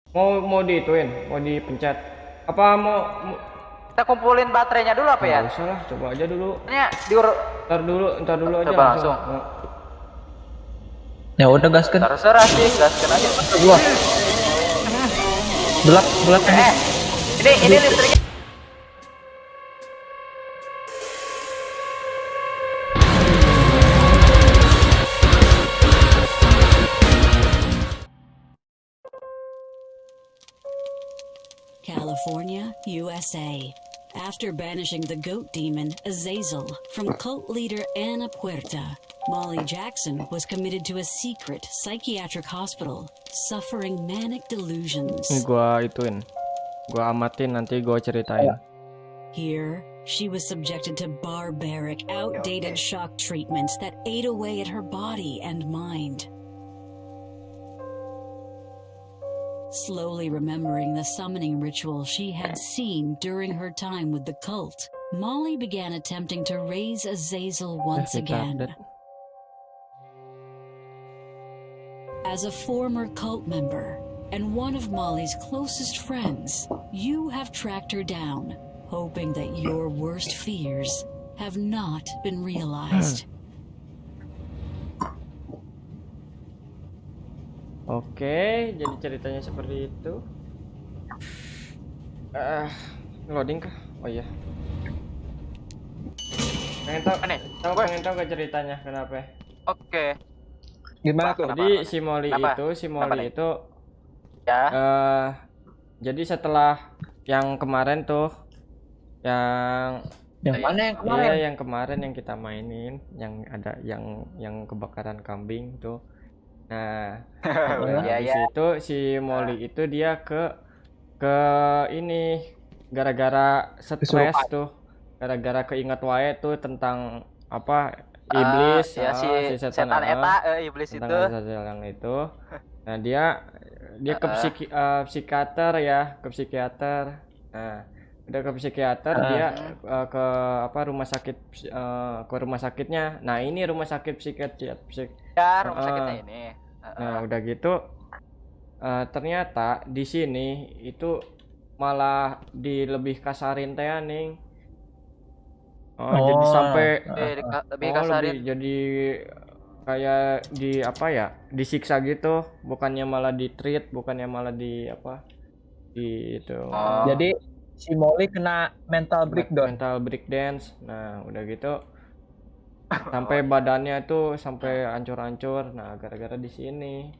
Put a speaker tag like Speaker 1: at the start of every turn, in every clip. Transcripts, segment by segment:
Speaker 1: Mau diituin, mau dipencet. Apa
Speaker 2: Kita kumpulin baterainya dulu apa ya?
Speaker 1: nggak usah lah, coba aja dulu.
Speaker 2: Ini diur
Speaker 1: Ntar dulu aja
Speaker 2: coba
Speaker 1: langsung.
Speaker 2: langsung.
Speaker 3: Ya udah gaskan.
Speaker 2: Terserah sih, gaskan aja.
Speaker 3: Gua. Belak ini.
Speaker 2: Ini listriknya.
Speaker 4: California, USA. After banishing the goat demon, Azazel, from cult leader Ana Puerta, Molly Jackson was committed to a secret psychiatric hospital, suffering manic
Speaker 1: Ini
Speaker 4: delusions.
Speaker 1: gua ituin. Gua amatin nanti gua ceritain.
Speaker 4: Here, she was subjected to barbaric, outdated shock treatments that ate away at her body and mind. Slowly remembering the summoning ritual she had seen during her time with the cult, Molly began attempting to raise Azazel once again. As a former cult member and one of Molly's closest friends, you have tracked her down, hoping that your worst fears have not been realized.
Speaker 1: Oke, jadi ceritanya seperti itu. Loading kah? Oh iya. Pengen tahu gak ceritanya kenapa?
Speaker 2: Oke.
Speaker 3: Gimana tuh?
Speaker 1: Jadi si Molly itu
Speaker 2: Ya.
Speaker 1: jadi setelah yang kemarin tuh yang
Speaker 3: mana yang kemarin?
Speaker 1: Iya, yang kemarin yang kita mainin, yang ada yang kebakaran kambing tuh. Nah, habis itu si Molly itu dia ke ini gara-gara stres tuh. Gara-gara keinget wae tuh tentang apa iblis,
Speaker 2: ya, si setan eta iblis itu.
Speaker 1: Yang itu. Nah, dia ke psikiater ya, ke psikiater. Nah, udah ke psikiater dia ke apa rumah sakit ke rumah sakitnya. Nah, ini rumah sakit
Speaker 2: Ya, rumah sakitnya ini.
Speaker 1: Nah, udah gitu ternyata di sini itu malah lebih kasarin teh ning. Jadi sampai
Speaker 2: lebih kasarin.
Speaker 1: jadi kayak di apa ya? Disiksa gitu, bukannya malah di-treat, bukannya malah di apa? Di itu.
Speaker 3: Jadi si Molly kena mental breakdown.
Speaker 1: Mental breakdance. Nah, udah gitu sampai badannya tuh sampai hancur-hancur. Nah, gara-gara di sini.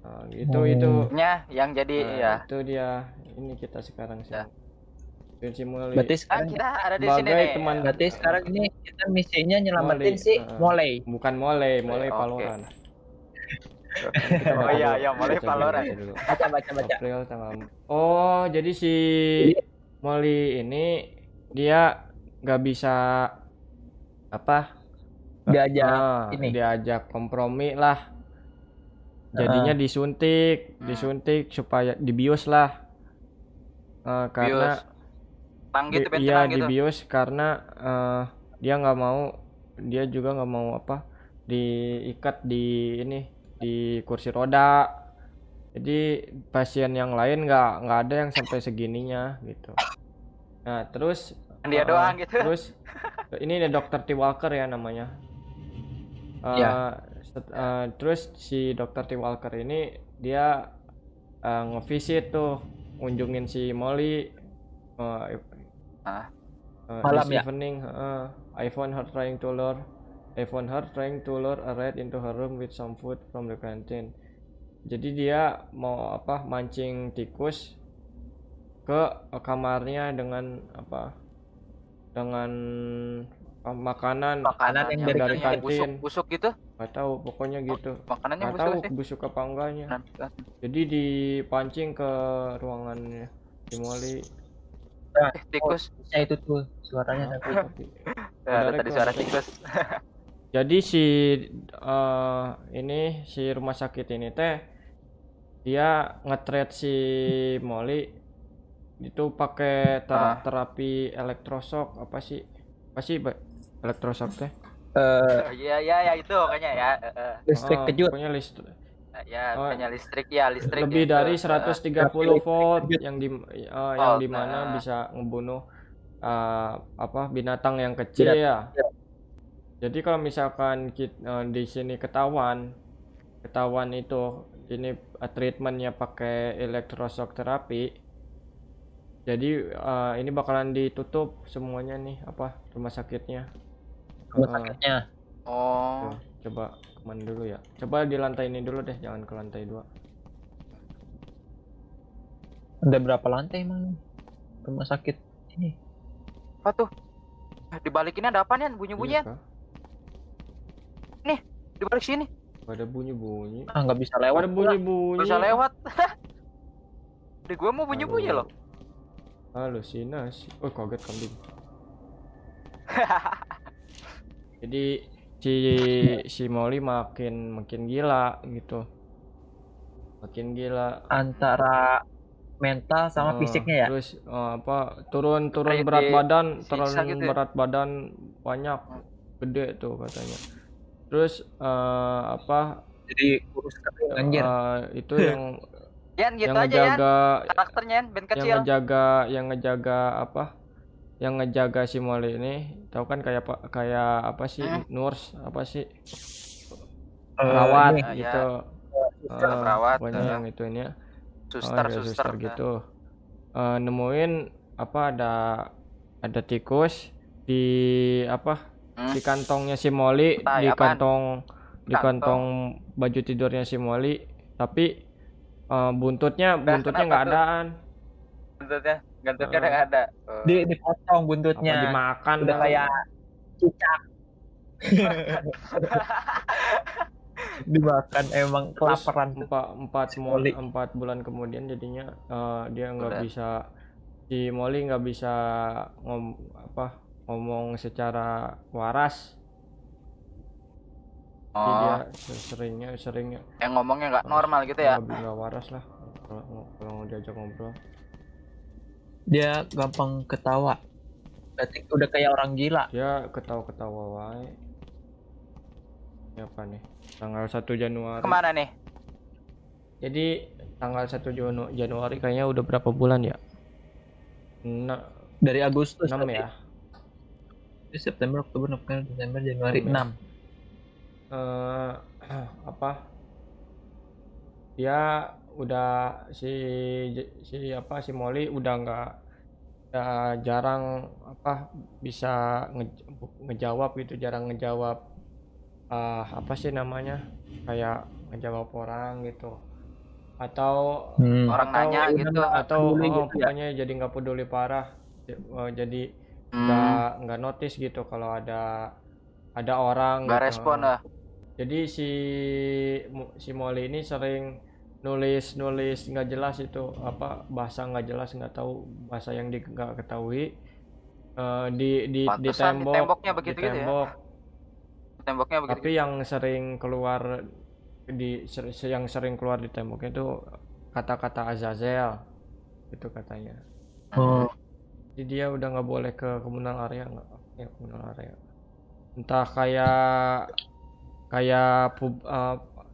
Speaker 1: Nah, gitu itu.
Speaker 2: Yang jadi ya.
Speaker 1: Itu dia. Ini kita sekarang sih. Si Molly.
Speaker 3: Berarti sekarang
Speaker 2: kita ada di sini nih.
Speaker 3: Berarti sekarang ini kita misinya nyelamatin si Molly.
Speaker 1: Bukan Molly Valorant.
Speaker 2: Oh iya, Molly Valorant.
Speaker 3: Baca.
Speaker 1: April tanggal. Oh, jadi si Molly ini dia nggak bisa apa? Diajak kompromi lah. Jadinya disuntik supaya dibius lah. Karena iya dibius karena dia juga nggak mau apa diikat di kursi roda. Jadi pasien yang lain nggak ada yang sampai segininya gitu. Nah, terus
Speaker 2: dia doang gitu.
Speaker 1: Terus ini ada Dr. T. Walker ya namanya. Terus si Dr. T. Walker ini dia ngevisit tuh, ngunjungin si Molly.
Speaker 3: Malam ya.
Speaker 1: Evening, I found her trying to lure a rat into her room with some food from the canteen. Jadi dia mau mancing tikus ke kamarnya dengan makanan
Speaker 3: yang
Speaker 1: dari kantin.
Speaker 2: Busuk gitu?
Speaker 1: Gak tahu, pokoknya gitu.
Speaker 2: Makanannya
Speaker 1: gak tahu busuk apa enggaknya. Jadi dipancing ke ruangannya si Molly.
Speaker 2: Tikus.
Speaker 3: Itu tuh suaranya tapi.
Speaker 2: Tadi suara tikus.
Speaker 1: Jadi si rumah sakit ini teh dia nge-treat si Molly itu pakai terapi elektroshock. Apa sih elektroshock teh?
Speaker 2: Iya itu kayaknya ya.
Speaker 3: Listrik kejut.
Speaker 1: Pokoknya
Speaker 2: Ya,
Speaker 1: Oh,
Speaker 2: punya listrik ya, listrik
Speaker 1: lebih
Speaker 2: ya,
Speaker 1: dari
Speaker 2: itu.
Speaker 1: 130 volt yang
Speaker 2: Oh,
Speaker 1: dimana
Speaker 2: nah.
Speaker 1: bisa ngebunuh binatang yang kecil ya. Jadi kalau misalkan di sini ketahuan itu ini treatmentnya pakai elektroshock terapi, jadi ini bakalan ditutup semuanya nih rumah sakitnya.
Speaker 3: Rumah sakitnya.
Speaker 2: Oh,
Speaker 1: Tuh, coba kemana dulu ya? Coba di lantai ini dulu deh, jangan ke lantai 2.
Speaker 3: Ada berapa lantai emang rumah sakit ini?
Speaker 2: apa tuh? Di balik ini ada apa nih?
Speaker 1: Iya
Speaker 2: Bunyi-bunyian.
Speaker 1: kah?
Speaker 2: Nih, di balik sini.
Speaker 1: Ada bunyi-bunyi.
Speaker 3: Ah, nggak bisa lewat.
Speaker 1: Ada bunyi-bunyi.
Speaker 2: Bisa lewat. Di gua mau bunyi-bunyi
Speaker 1: Halo.
Speaker 2: loh.
Speaker 1: Halusinasi. Oh, kaget kambing. Jadi si Molly makin gila gitu. Makin gila.
Speaker 3: Antara mental sama fisiknya ya.
Speaker 1: Terus turun
Speaker 2: Kayak
Speaker 1: berat
Speaker 2: di
Speaker 1: badan,
Speaker 2: siksa gitu ya?
Speaker 1: berat badan banyak, gede tuh katanya. Terus
Speaker 3: Jadi kurus kering anjir.
Speaker 1: itu yang
Speaker 2: Yan gitu
Speaker 1: yang
Speaker 2: aja Yan.
Speaker 1: ngejaga
Speaker 2: Karakternya Yan, band
Speaker 1: yang
Speaker 2: kecil.
Speaker 1: ngejaga si Molly ini, tahu kan kayak apa sih, nurse apa sih, perawat
Speaker 3: Ini.
Speaker 1: gitu.
Speaker 2: Perawat.
Speaker 1: Pokoknya yang itu ini ya.
Speaker 2: Suster,
Speaker 1: Ya,
Speaker 2: suster.
Speaker 1: gitu. Nemuin ada tikus di di kantongnya si Molly,
Speaker 2: Tai,
Speaker 1: di
Speaker 2: apaan?
Speaker 1: kantong baju tidurnya si Molly, tapi buntutnya
Speaker 2: kenapa
Speaker 1: nggak
Speaker 2: tuh?
Speaker 1: adaan.
Speaker 2: Gantungnya udah nggak ada.
Speaker 3: Dipotong
Speaker 1: Apa
Speaker 3: buntutnya.
Speaker 1: dimakan
Speaker 3: Udah
Speaker 1: kali?
Speaker 3: kayak cicak. Dimakan emang
Speaker 1: Terus
Speaker 3: kelaparan.
Speaker 1: 4 bulan kemudian jadinya dia nggak
Speaker 2: Udah.
Speaker 1: bisa, si Molly nggak bisa ngomong secara waras. Jadi dia seringnya
Speaker 2: Yang ngomongnya nggak normal gitu ya?
Speaker 1: nggak waras lah kalau diajak ngobrol.
Speaker 3: Dia gampang ketawa. Berarti udah kayak orang gila.
Speaker 1: Dia ketawa-ketawa wae. Ini apa nih? Tanggal 1 Januari.
Speaker 2: Kemana nih?
Speaker 1: Jadi tanggal 1 Januari kayaknya udah berapa bulan ya?
Speaker 3: Dari Agustus
Speaker 1: 6 ya?
Speaker 3: September, Oktober, November, Desember, Januari
Speaker 1: 6 ya?
Speaker 3: 6.
Speaker 1: Dia udah si Molly udah jarang bisa ngejawab gitu, jarang ngejawab apa sih namanya, kayak ngejawab orang gitu, atau
Speaker 2: Orang nanya gitu.
Speaker 1: atau
Speaker 3: peduli gitu ya?
Speaker 1: pokoknya jadi nggak peduli parah. Jadi nggak notice gitu kalau ada orang
Speaker 2: Nggak
Speaker 1: gitu.
Speaker 2: respon lah.
Speaker 1: Jadi si Molly ini sering nulis nggak jelas itu, bahasa nggak jelas, nggak tahu bahasa yang nggak ketahui, di
Speaker 2: Pantesan di temboknya begitu gitu ya?
Speaker 1: tembok.
Speaker 2: Temboknya begitu.
Speaker 1: Tapi yang sering keluar di temboknya itu kata-kata Azazel itu katanya. Jadi dia udah nggak boleh ke komunal area, entah kayak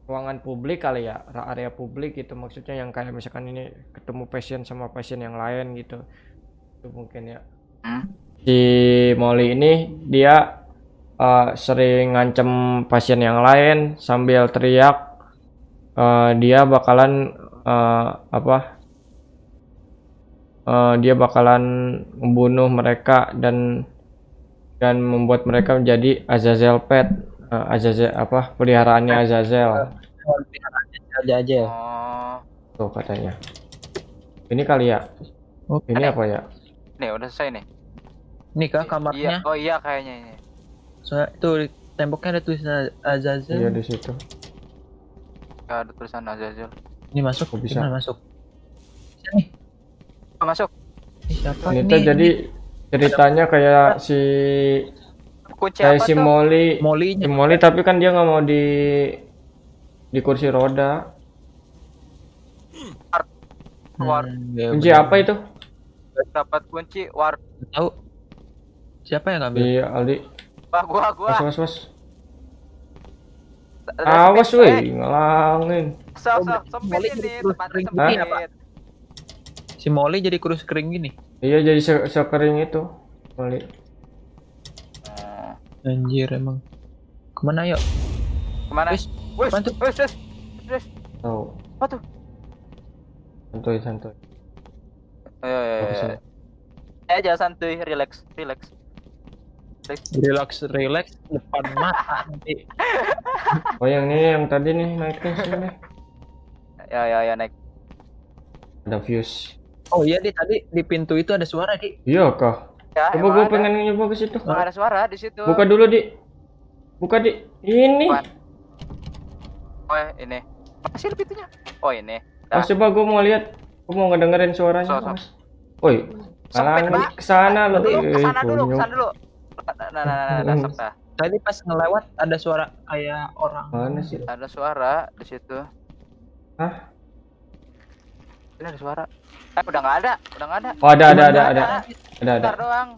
Speaker 1: ruangan publik kali ya, area publik gitu maksudnya, yang kayak misalkan ini ketemu pasien sama pasien yang lain gitu, itu mungkin ya. Si Molly ini dia sering ngancem pasien yang lain sambil teriak dia bakalan dia bakalan membunuh mereka dan membuat mereka menjadi Azazel pet, Azazel peliharaannya Azazel.
Speaker 3: Aja.
Speaker 1: Tuh katanya. Ini kali ya. Ini apa ya?
Speaker 2: Nih udah selesai nih.
Speaker 3: Ini kah kamarnya?
Speaker 2: Iya. Oh iya kayaknya ini.
Speaker 3: Soalnya tuh di temboknya ada tulisan Azazel.
Speaker 1: Iya di situ.
Speaker 2: Gak ada tulisan Azazel.
Speaker 3: Ini masuk.
Speaker 1: Kok bisa?
Speaker 3: Gimana masuk? Bisa nih.
Speaker 2: Masuk.
Speaker 3: Ini siapa?
Speaker 1: Ini tuh jadi ceritanya kayak si
Speaker 2: Kunci apa
Speaker 1: si
Speaker 2: tuh?
Speaker 3: Molly-nya.
Speaker 1: si Molly, tapi kan dia nggak mau di kursi roda.
Speaker 3: Ya,
Speaker 1: Kunci apa itu?
Speaker 2: Dapat kunci war.
Speaker 3: Tahu. Siapa yang ngambil?
Speaker 1: Di Aldi.
Speaker 2: Wah gua.
Speaker 1: Mas. Awas woi, ngelangin.
Speaker 2: Sempit ini tempatnya sempit.
Speaker 3: Si Molly jadi kurus kering gini.
Speaker 1: Iya jadi sekering itu. Molly.
Speaker 3: Anjir emang. Kemana yuk?
Speaker 2: Kemana?
Speaker 3: Wis,
Speaker 2: Wis,
Speaker 3: apaan tuh?
Speaker 2: wis.
Speaker 1: Tahu.
Speaker 2: Apa tuh?
Speaker 1: Santuy.
Speaker 2: Ayo. Aja santuy, relax.
Speaker 3: Relax depan mata nanti.
Speaker 1: Oh yang ini yang tadi nih naiknya sini.
Speaker 2: Ya naik.
Speaker 1: Ada fuse.
Speaker 3: Oh iya tadi di pintu itu ada suara Di.
Speaker 1: Iya kah?
Speaker 2: Ya,
Speaker 1: Coba gue pengen nyoba ke situ.
Speaker 2: Ada suara di situ.
Speaker 1: Buka dulu di. Buka di. Ini.
Speaker 2: Oh ini. Masih pintunya. Oh ini.
Speaker 1: Mas coba gue mau lihat. Gue mau ngedengerin suaranya.
Speaker 2: So.
Speaker 1: Mas. Woi. Malang kesana lo.
Speaker 2: Kesana dulu. Nah, serta.
Speaker 3: Tadi pas ngelewat ada suara kayak orang.
Speaker 1: Mana sih?
Speaker 2: Ada suara di situ.
Speaker 1: Hah?
Speaker 2: Ini ada suara. Udah nggak ada.
Speaker 1: Oh ada.
Speaker 2: Bentar doang.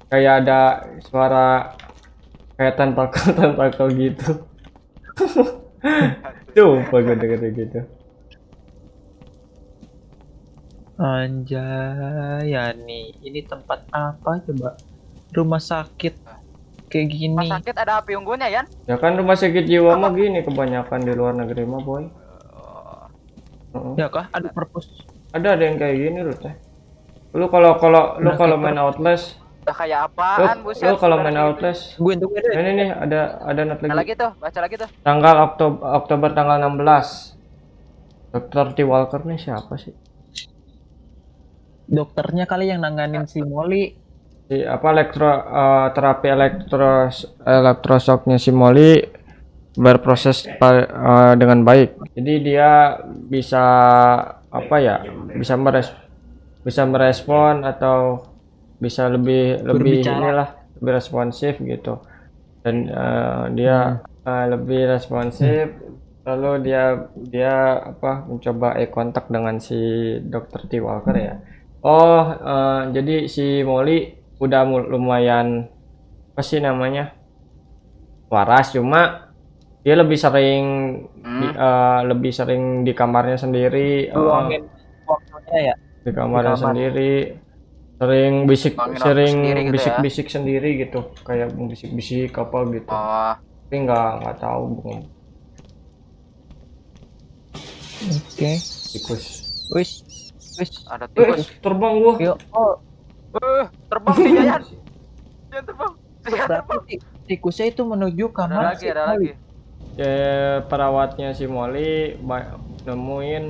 Speaker 1: Kayak ada suara kayak tentakel gitu. Coba gue denger gitu.
Speaker 3: Anjay, ya nih. Ini tempat apa coba? Rumah sakit kayak gini.
Speaker 2: Rumah sakit ada api unggunnya ya?
Speaker 1: Ya kan rumah sakit jiwa mah gini kebanyakan di luar negeri mah boy.
Speaker 3: Ya kah? Ada purpose.
Speaker 1: Ada yang kayak gini lu teh. Lu kalau main Outlast.
Speaker 2: Udah kayak apaan buset?
Speaker 1: Lu kalau main Outlast.
Speaker 3: Tungguin deh.
Speaker 1: Ini nih ada not
Speaker 2: Baca
Speaker 1: lagi.
Speaker 2: lagi tuh, baca lagi tuh.
Speaker 1: Tanggal Oktober tanggal 16. Dr. T. Walker nih siapa sih?
Speaker 3: Dokternya kali yang nanganin si Molly.
Speaker 1: Si apa terapi elektroshocknya si Molly berproses dengan baik. Jadi dia bisa apa ya? Bisa merespon atau bisa lebih inilah lebih responsif gitu. Dan dia lebih responsif. Lalu dia mencoba kontak dengan si Dr. T. Walker ya. Jadi si Molly udah lumayan apa sih namanya waras, cuma dia lebih sering di kamarnya sendiri,
Speaker 3: waktunya ya
Speaker 1: di kamarnya sendiri, sering bisik-bisik sendiri gitu, kayak bisik-bisik apa gitu. Tapi nggak tahu belum.
Speaker 3: Oke.
Speaker 1: Tikus.
Speaker 3: Wis.
Speaker 2: Ada tikus.
Speaker 1: Terbang gua.
Speaker 3: Yuk.
Speaker 2: Terbang sih Jayan. Jangan terbang.
Speaker 3: Berarti tikusnya itu menuju kamar.
Speaker 2: Ada lagi.
Speaker 1: Perawatnya si Molly nemuin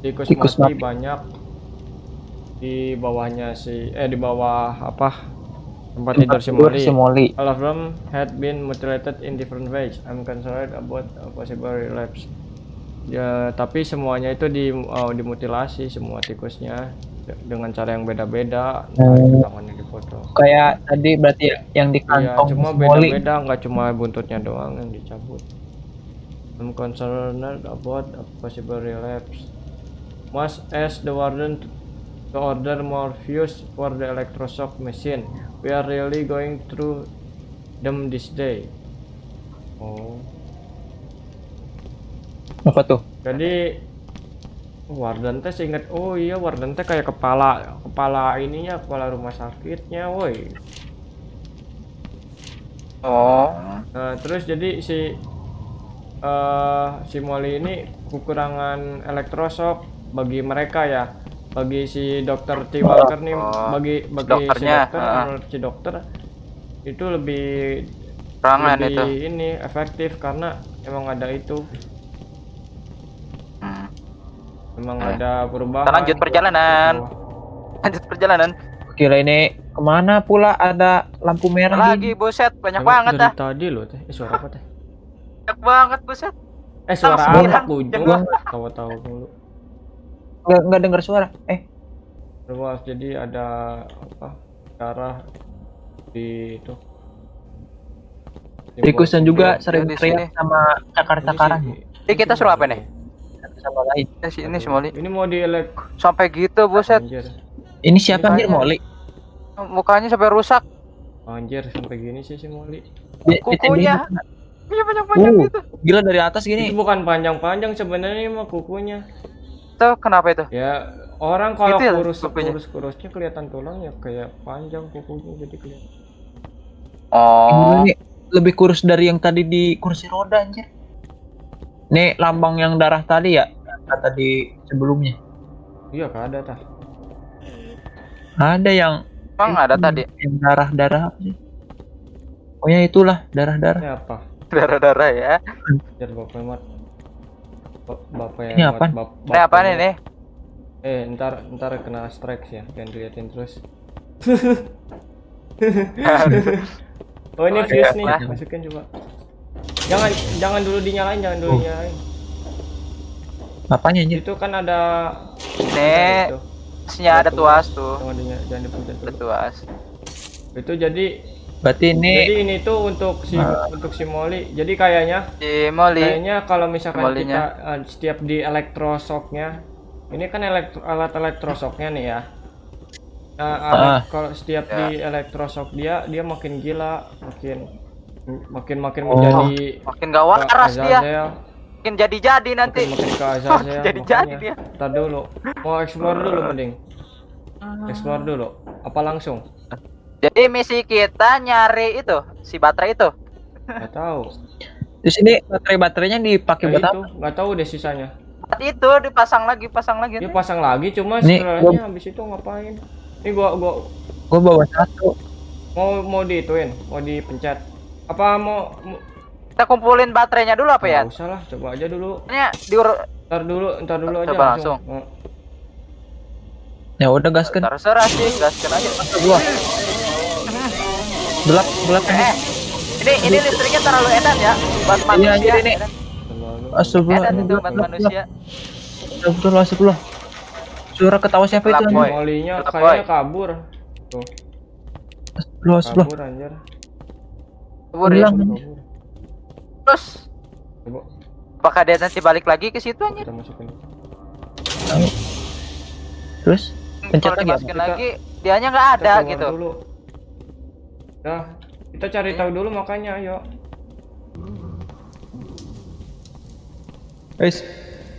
Speaker 1: tikus mati banyak di bawahnya di bawah tempat tidur si Molly. All of them had been mutilated in different ways. I'm concerned about a possible relapse. Ya, tapi semuanya itu dimutilasi semua tikusnya dengan cara yang beda-beda. Tangannya dipoto.
Speaker 3: Kayak tadi berarti yang di kantong
Speaker 1: cuma
Speaker 3: Molly.
Speaker 1: Beda-beda, nggak cuma buntutnya doang yang dicabut. I'm concerned about a possible relapse. Must ask the warden to order more fuse for the electroshock machine. We are really going through them this day. Oh.
Speaker 3: Apa tuh?
Speaker 1: Jadi warden teh inget, oh iya warden teh kayak kepala rumah sakitnya, woi. Nah, terus jadi si Molly ini kekurangan elektroshock bagi mereka ya, bagi si Dr. T. Walker nih, bagi si dokter itu lebih ini efektif karena emang ada itu. Memang ada perubahan.
Speaker 2: Lanjut perjalanan.
Speaker 3: Kira ini kemana pula ada lampu merah
Speaker 2: lagi, buset, banyak banget dah.
Speaker 1: Tadi loh teh, suara apa teh?
Speaker 2: Banyak banget buset.
Speaker 1: Suara apa gua tahu dulu.
Speaker 3: Nggak dengar suara.
Speaker 1: Luas, jadi ada darah di itu.
Speaker 3: Tikusan juga sering teriak sama cakar-cakaran.
Speaker 2: Kita suruh apa nih?
Speaker 3: Sama lain.
Speaker 2: Ini si Molly.
Speaker 1: Ini mau dielek
Speaker 2: sampai gitu, buset.
Speaker 3: Ini siapa anjir Molly?
Speaker 2: Mukanya sampai rusak.
Speaker 1: Anjir, sampai gini sih si Molly.
Speaker 2: Kukunya. Iya panjang-panjang gitu.
Speaker 3: Gila dari atas
Speaker 1: Itu
Speaker 3: gini.
Speaker 1: bukan panjang-panjang sebenarnya mah kukunya.
Speaker 2: Tuh kenapa itu?
Speaker 1: Ya, orang kalau
Speaker 2: Gitu ya, kukunya?
Speaker 1: kurusnya kelihatan tulang ya kayak panjang kukunya jadi kelihatan.
Speaker 2: Oh.
Speaker 3: Ini lebih kurus dari yang tadi di kursi roda anjir. Nih lambang yang darah tadi ya, kata di sebelumnya.
Speaker 1: Iya, kak ada tah.
Speaker 3: Ada yang
Speaker 2: Emang ada tadi
Speaker 3: yang darah-darah apa sih? Oh ya itulah darah-darah.
Speaker 1: Ini apa?
Speaker 2: darah-darah ya.
Speaker 1: Biar bapak hemat. Bapak
Speaker 3: Ini
Speaker 1: hemat,
Speaker 3: apaan?
Speaker 2: Ini apa nih nih?
Speaker 1: Ntar kena strike ya, jangan diliatin terus. Oh ini
Speaker 2: Oh,
Speaker 1: fuse
Speaker 2: ada.
Speaker 1: nih, masukin coba. Jangan dulu dinyalain, jangan dulu dinyalain.
Speaker 3: Apanya anjir?
Speaker 1: Itu kan ada
Speaker 2: Nih,
Speaker 1: itu.
Speaker 2: nya ada tuas tuh.
Speaker 1: Jangan dipencet
Speaker 2: Ada
Speaker 1: dulu.
Speaker 2: tuas.
Speaker 1: Itu jadi
Speaker 3: Berarti ini
Speaker 1: ini tuh untuk si Molly. Jadi kayaknya
Speaker 2: Si Molly.
Speaker 1: kalau misalkan
Speaker 2: Molly-nya.
Speaker 1: kita setiap di elektroshocknya, ini kan alat elektroshocknya nih ya. Nah, kalau setiap di elektroshock dia makin gila, makin menjadi
Speaker 2: Makin gak waras dia.
Speaker 1: Azazel,
Speaker 2: Makin jadi-jadi nanti.
Speaker 1: makin ke Azazel.
Speaker 2: Jadi-jadi
Speaker 1: makanya.
Speaker 2: dia.
Speaker 1: Ntar dulu, mau explore dulu mending. Explore dulu, apa langsung?
Speaker 2: Jadi misi kita nyari itu, si baterai itu.
Speaker 1: Nggak tahu.
Speaker 3: di sini baterainya dipakai buat
Speaker 1: Kayak
Speaker 3: apa?
Speaker 1: itu, nggak tahu deh sisanya.
Speaker 2: Itu dipasang lagi.
Speaker 1: Dia pasang lagi, cuma
Speaker 3: Nih,
Speaker 1: setelahnya habis itu ngapain? Ini gua
Speaker 3: Gua bawa satu.
Speaker 1: mau diituin, mau dipencet. Apa mau
Speaker 2: Kita kumpulin baterainya dulu apa ya?
Speaker 1: nggak usah lah, coba aja dulu.
Speaker 2: Ini diur
Speaker 1: Ntar dulu aja
Speaker 2: Coba
Speaker 1: langsung.
Speaker 3: Ya udah gaskan.
Speaker 2: terserah sih, gaskan aja.
Speaker 3: Gua. Gelap
Speaker 2: Ini listriknya terlalu edan ya buat manusia.
Speaker 3: anjir ini.
Speaker 2: Edan.
Speaker 3: Astagfirullah.
Speaker 2: Edan itu buat manusia.
Speaker 3: Astagfirullah. Suara ketawa siapa itu
Speaker 2: Gelap,
Speaker 3: anjir?
Speaker 2: boy.
Speaker 1: Molinya
Speaker 2: Gelap,
Speaker 1: kayaknya
Speaker 2: boy.
Speaker 1: kabur. Tuh,
Speaker 3: Astagfirullah.
Speaker 1: kabur anjir.
Speaker 2: Kabur ya.
Speaker 3: Hilang.
Speaker 1: Kabur.
Speaker 2: Terus
Speaker 1: Coba
Speaker 2: apakah dia nanti balik lagi ke situ anjir?
Speaker 1: kita masukin.
Speaker 3: Terus pencet
Speaker 2: Kalau
Speaker 3: lagi.
Speaker 2: dimasukin lagi, dianya nggak ada
Speaker 1: Kita keluar
Speaker 2: gitu.
Speaker 1: Dulu. Dah, kita cari tahu dulu makanya, ayo.
Speaker 3: Guys,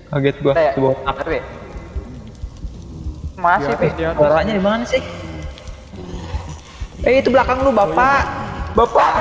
Speaker 3: kaget gua.
Speaker 2: Kita ya,
Speaker 3: Coba.
Speaker 2: tapi masih
Speaker 1: Di
Speaker 2: Pi.
Speaker 1: atas, di atas.
Speaker 3: Suaranya di mana sih? Itu belakang lu, Bapak. Bapak.